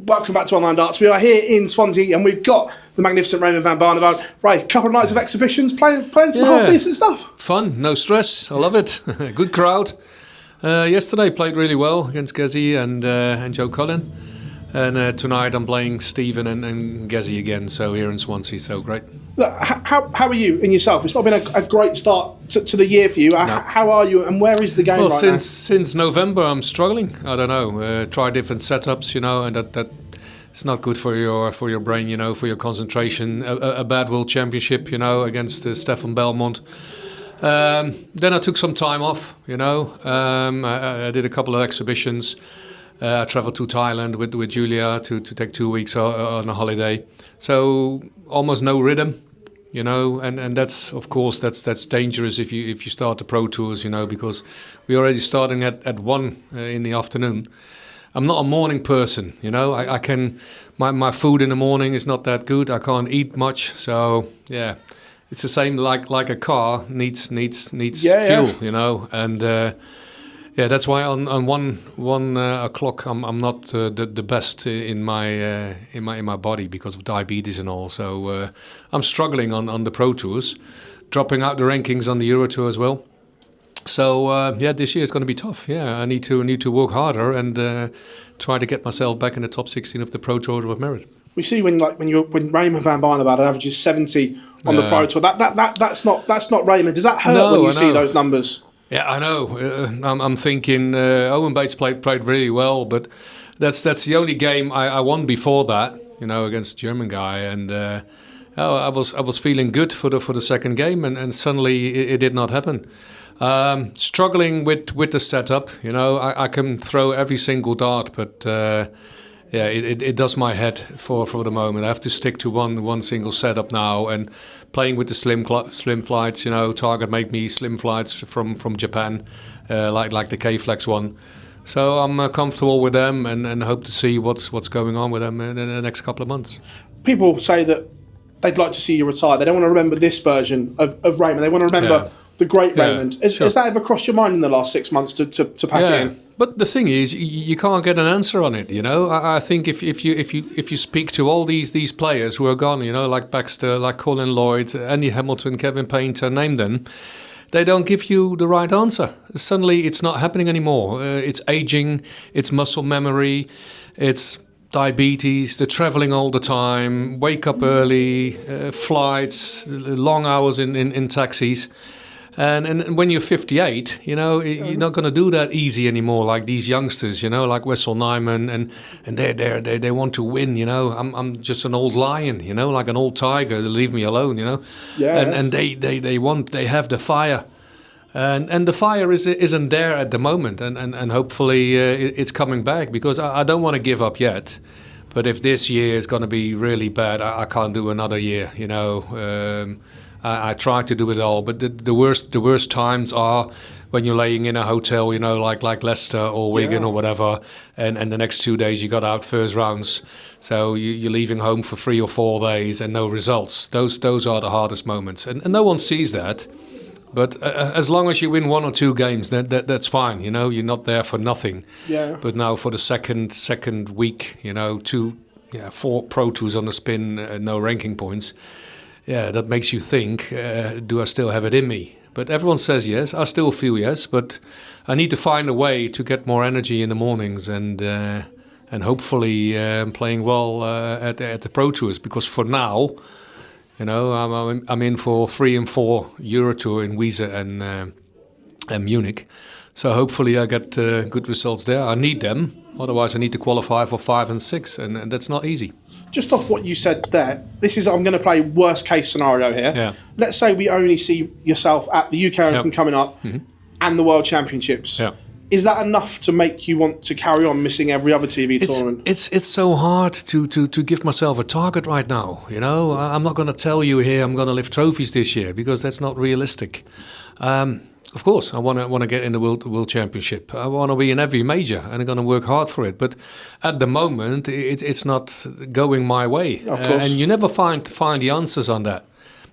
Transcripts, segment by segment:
welcome back to Online Darts. We are here in Swansea and we've got the magnificent Raymond Van Barneveld. Ray, a couple of nights of exhibitions, playing some half-decent stuff. Fun, no stress, I love it. Good crowd. Yesterday played really well against Gezi and Joe Cullen. And tonight I'm playing Stephen and Gezi again, so here in Swansea, so great. Look, how are you in yourself? It's not been a great start to the year for you. No. How are you and where is the game right now? Since November I'm struggling. I don't know. Try different setups, and that it's not good for your brain, for your concentration. A bad World Championship, against Stefan Belmont. Then I took some time off, I did a couple of exhibitions. I travelled to Thailand with Julia to take 2 weeks on a holiday. So almost no rhythm, and that's, of course, that's dangerous if you start the Pro Tours, because we're already starting at 1 in the afternoon. I'm not a morning person, I can, my food in the morning is not that good. I can't eat much, so yeah. It's the same like a car needs fuel, and that's why on 1 o'clock I'm not the best in my body because of diabetes and all. So I'm struggling on the Pro Tours, dropping out the rankings on the Euro Tour as well. So this year is going to be tough. I need to work harder and try to get myself back in the top 16 of the Pro Tour of Merit. We see when Raymond Van Barneveld averages 70 on the Pro Tour. That's not Raymond. Does that hurt when you see those numbers? Yeah, I know. I'm thinking Owen Bates played really well, but that's the only game I won before that, against a German guy, and I was feeling good for the second game, and suddenly it did not happen. Struggling with the setup, I can throw every single dart, but it does my head for the moment. I have to stick to one single setup now, and playing with the slim flights, Target made me slim flights from Japan, like the K-Flex one. So I'm comfortable with them and hope to see what's going on with them in the next couple of months. People say that they'd like to see you retire. They don't want to remember this version of Raymond. They want to remember the great Raymond. Has that ever crossed your mind in the last 6 months to pack it in? But the thing is, you can't get an answer on it. I think if you speak to all these players who are gone, like Baxter, like Colin Lloyd, Andy Hamilton, Kevin Painter, name them, they don't give you the right answer. Suddenly, it's not happening anymore. It's aging, it's muscle memory, it's diabetes, the traveling all the time, wake up early, flights, long hours in taxis. And when you're 58, you're not going to do that easy anymore like these youngsters, like Wessel Nyman, and they want to win, I'm just an old lion, like an old tiger. They leave me alone, And they have the fire, and the fire isn't there at the moment, and hopefully it's coming back because I don't want to give up yet. But if this year is going to be really bad, I can't do another year, I try to do it all, but the worst times are when you're laying in a hotel, like Leicester or Wigan or whatever, and the next 2 days you got out first rounds, so you're leaving home for 3 or 4 days and no results. Those are the hardest moments, and no one sees that. But as long as you win 1 or 2 games, that's fine. You're not there for nothing. Yeah. But now for the second week, 4 Pro Tours on the spin, no ranking points. Yeah, that makes you think, do I still have it in me? But everyone says yes, I still feel yes, but I need to find a way to get more energy in the mornings and hopefully playing well at the Pro Tours, because for now, I'm in for 3 and 4 Euro Tour in Wiese and Munich. So hopefully I get good results there. I need them, otherwise I need to qualify for 5 and 6, and that's not easy. Just off what you said there, I'm going to play worst case scenario here. Yeah. Let's say we only see yourself at the UK Open coming up and the World Championships. Yeah. Is that enough to make you want to carry on missing every other TV tournament? It's so hard to give myself a target right now. I'm not going to tell you here I'm going to lift trophies this year because that's not realistic. Of course, I want to get in the World Championship. I want to be in every major, and I'm going to work hard for it. But at the moment, it's not going my way. Of course. And you never find the answers on that.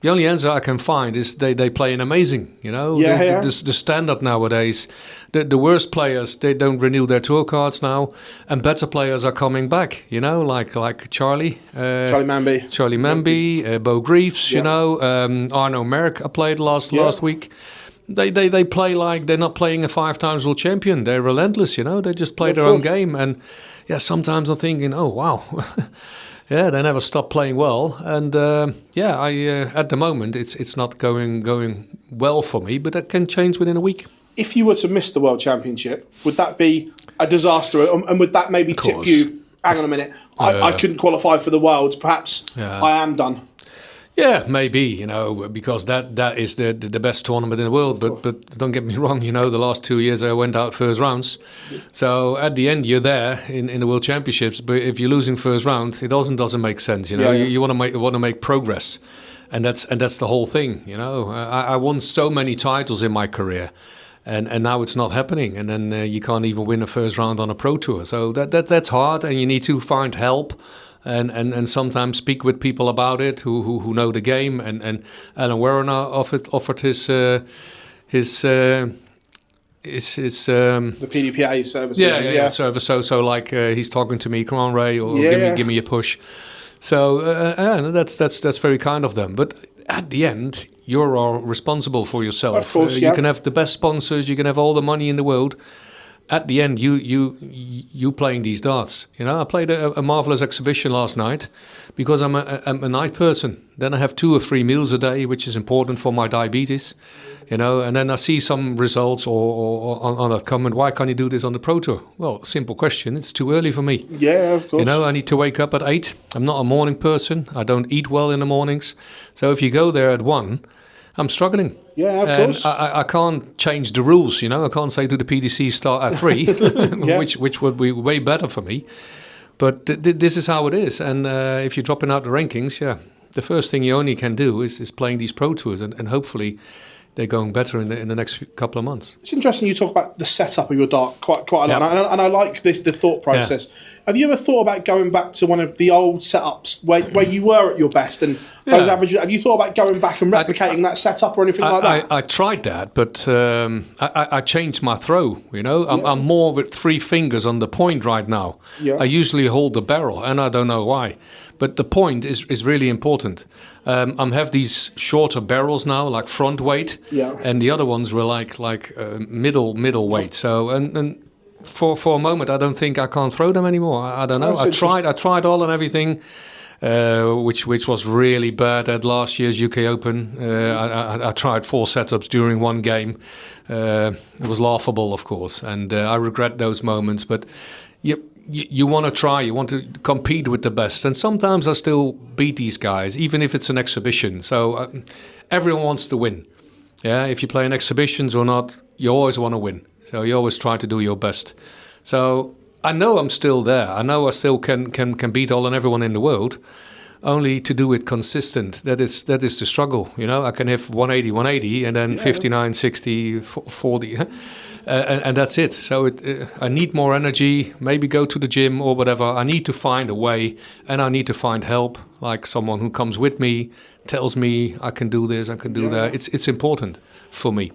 The only answer I can find is they playing amazing. The standard nowadays. The worst players, they don't renew their tour cards now, and better players are coming back. Like Charlie Manby, Bo Greaves. Arno Merck played last week. They play like they're not playing a 5 times world champion. They're relentless. They just play their own game. And sometimes I'm thinking, oh wow. Yeah, they never stop playing well, and at the moment it's not going well for me, but that can change within a week. If you were to miss the World Championship, would that be a disaster, and would that maybe tip you? Hang on a minute, I couldn't qualify for the Worlds. Perhaps I am done. Yeah, maybe, because that is the best tournament in the world. But don't get me wrong, the last 2 years I went out first rounds. So at the end you're there in the World Championships. But if you're losing first round, it doesn't make sense. You want to make progress, and that's the whole thing. I won so many titles in my career, and now it's not happening. And then you can't even win a first round on a pro tour. So that's hard, and you need to find help. And sometimes speak with people about it who know the game. And Alan Werner offered his the PDPA services. Service. So like he's talking to me, come on Ray, or give me a push. So that's very kind of them. But at the end, you're all responsible for yourself. Of course, you can have the best sponsors, you can have all the money in the world. At the end, you playing these darts. I played a marvelous exhibition last night because I'm a night person. Then I have 2 or 3 meals a day, which is important for my diabetes. And then I see some results or on a comment. Why can't you do this on the Pro Tour? Well, simple question. It's too early for me. Yeah, of course. I need to wake up at 8. I'm not a morning person. I don't eat well in the mornings. So if you go there at 1. I'm struggling. Yeah, of course. I can't change the rules, I can't say to the PDC start at 3, which would be way better for me. But this is how it is. And if you're dropping out the rankings, the first thing you only can do is playing these pro tours, and hopefully they're going better in the next couple of months. It's interesting you talk about the setup of your dart quite a lot, and I like the thought process. Yeah. Have you ever thought about going back to one of the old setups where you were at your best and those averages? Have you thought about going back and replicating that setup or anything like that? I tried that, but I changed my throw. I'm more with 3 fingers on the point right now. Yeah. I usually hold the barrel, and I don't know why. But the point is really important. I have these shorter barrels now, like front weight, and the other ones were like middle weight. So and for a moment, I don't think I can't throw them anymore. I don't know. I tried all and everything, which was really bad at last year's UK Open. I tried 4 setups during one game. It was laughable, of course, and I regret those moments. But you want to try, you want to compete with the best. And sometimes I still beat these guys, even if it's an exhibition. So everyone wants to win. Yeah, if you play in exhibitions or not, you always want to win. So you always try to do your best. So I know I'm still there. I know I still can beat all and everyone in the world. Only to do it consistent. That is the struggle. I can have 180, and then 59, 60, 40. And that's it. So I need more energy, maybe go to the gym or whatever. I need to find a way, and I need to find help, like someone who comes with me, tells me I can do this, I can do that. It's important for me.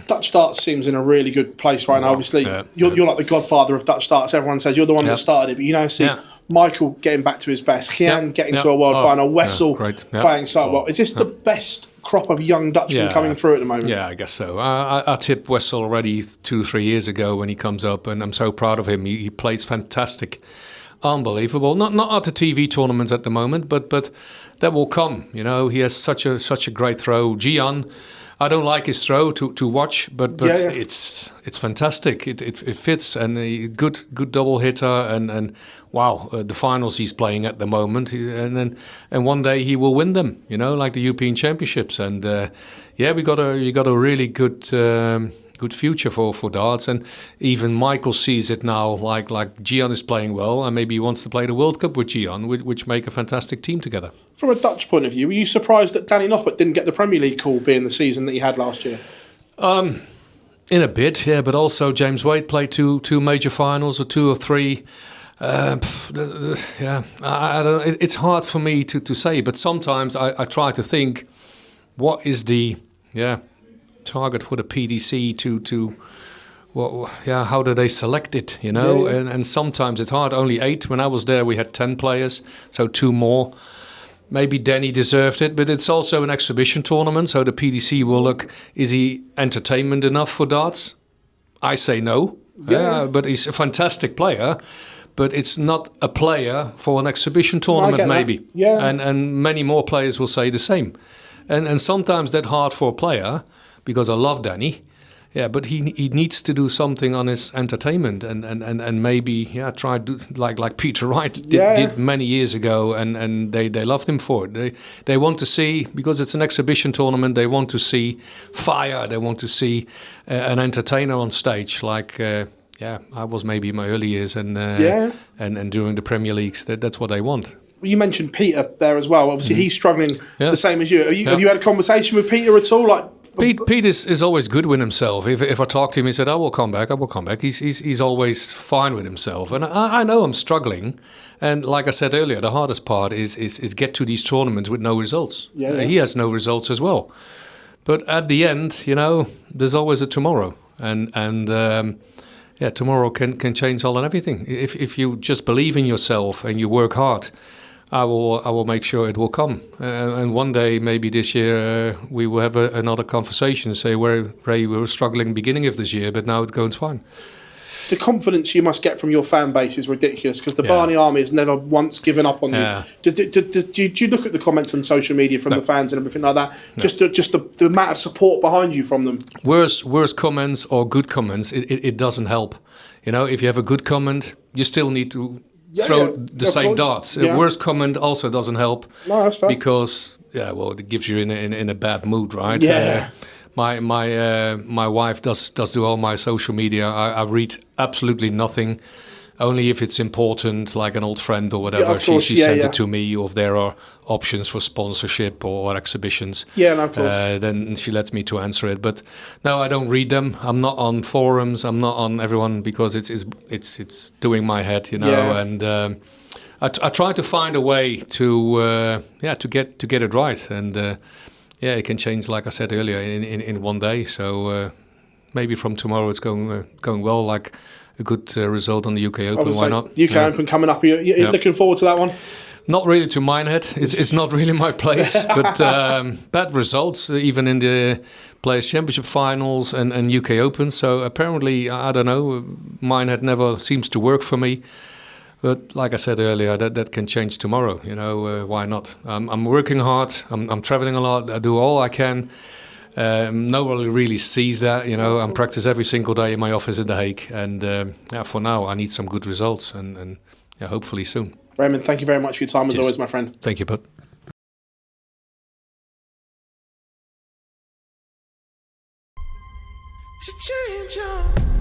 Dutch darts seems in a really good place right now. Obviously, you're like the godfather of Dutch darts. Everyone says you're the one that started it, but see Michael getting back to his best, Kian getting to a world final, Wessel playing so well. Is this the best crop of young Dutchmen coming through at the moment? Yeah, I guess so. I tipped Wessel already 2-3 years ago when he comes up, and I'm so proud of him. He plays fantastic. Unbelievable. Not at the TV tournaments at the moment, but that will come. He has such a great throw. Gian, I don't like his throw to watch, but it's fantastic. It fits, and a good double hitter, and wow, the finals he's playing at the moment, and one day he will win them. Like the European Championships, and we got a really good future for darts, and even Michael sees it now. Like Gian is playing well, and maybe he wants to play the World Cup with Gian, which make a fantastic team together. From a Dutch point of view, were you surprised that Danny Noppert didn't get the Premier League call, being the season that he had last year? In a bit, yeah, but also James Wade played two major finals, or 2 or 3. I don't. It's hard for me to say, but sometimes I try to think, what is the target for the PDC to how do they select it, you know? Yeah. And sometimes it's hard. Only 8. When I was there, we had 10 players, so 2 more. Maybe Danny deserved it, but it's also an exhibition tournament, so the PDC will look, is he entertainment enough for darts? I say no. But he's a fantastic player, but it's not a player for an exhibition tournament, maybe. And many more players will say the same. And sometimes that's hard for a player, because I love Danny. Yeah, but he needs to do something on his entertainment and maybe try to do like Peter Wright did many years ago, and they loved him for it. They want to see, because it's an exhibition tournament, they want to see fire. They want to see an entertainer on stage. Like I was maybe in my early years and during the Premier Leagues. That's what they want. You mentioned Peter there as well. Obviously, he's struggling the same as you. Have you had a conversation with Peter at all? Like, Pete is always good with himself. If I talk to him, he said, I will come back. He's always fine with himself. And I know I'm struggling. And like I said earlier, the hardest part is get to these tournaments with no results. He has no results as well. But at the end, you know, there's always a tomorrow. And tomorrow can change all and everything. If you just believe in yourself and you work hard, I will make sure it will come. And one day, maybe this year, we will have another conversation and say, Ray, we were struggling beginning of this year, but now it's going fine. The confidence you must get from your fan base is ridiculous, because the Barney Army has never once given up on you. Do you look at the comments on social media from the fans and everything like that? No. Just the amount of support behind you from them. Worse comments or good comments, it doesn't help. You know, if you have a good comment, you still need to throw the same darts. A worse comment also doesn't help. No, that's fair. Because it gives you in a bad mood, right? Yeah. My wife does do all my social media. I read absolutely nothing. Only if it's important, like an old friend or whatever, she sends it to me, or if there are options for sponsorship or exhibitions. Yeah, no, of course. Then she lets me to answer it. But no, I don't read them. I'm not on forums. I'm not on everyone, because it's doing my head, you know. Yeah. And I try to find a way to get it right. And it can change, like I said earlier, in one day. So maybe from tomorrow it's going well. Like a good result on the UK Open. Why not? UK Open coming up. You're looking forward to that one? Not really to Minehead. It's not really my place. But bad results, even in the Players' Championship finals and UK Open. So apparently, I don't know, Minehead never seems to work for me. But like I said earlier, that can change tomorrow. You know, why not? I'm working hard. I'm traveling a lot. I do all I can. Nobody really sees that, you know. I'm practice every single day in my office in The Hague, and for now I need some good results, and hopefully soon. Raymond, thank you very much for your time as always, my friend. Thank you, bud. To change your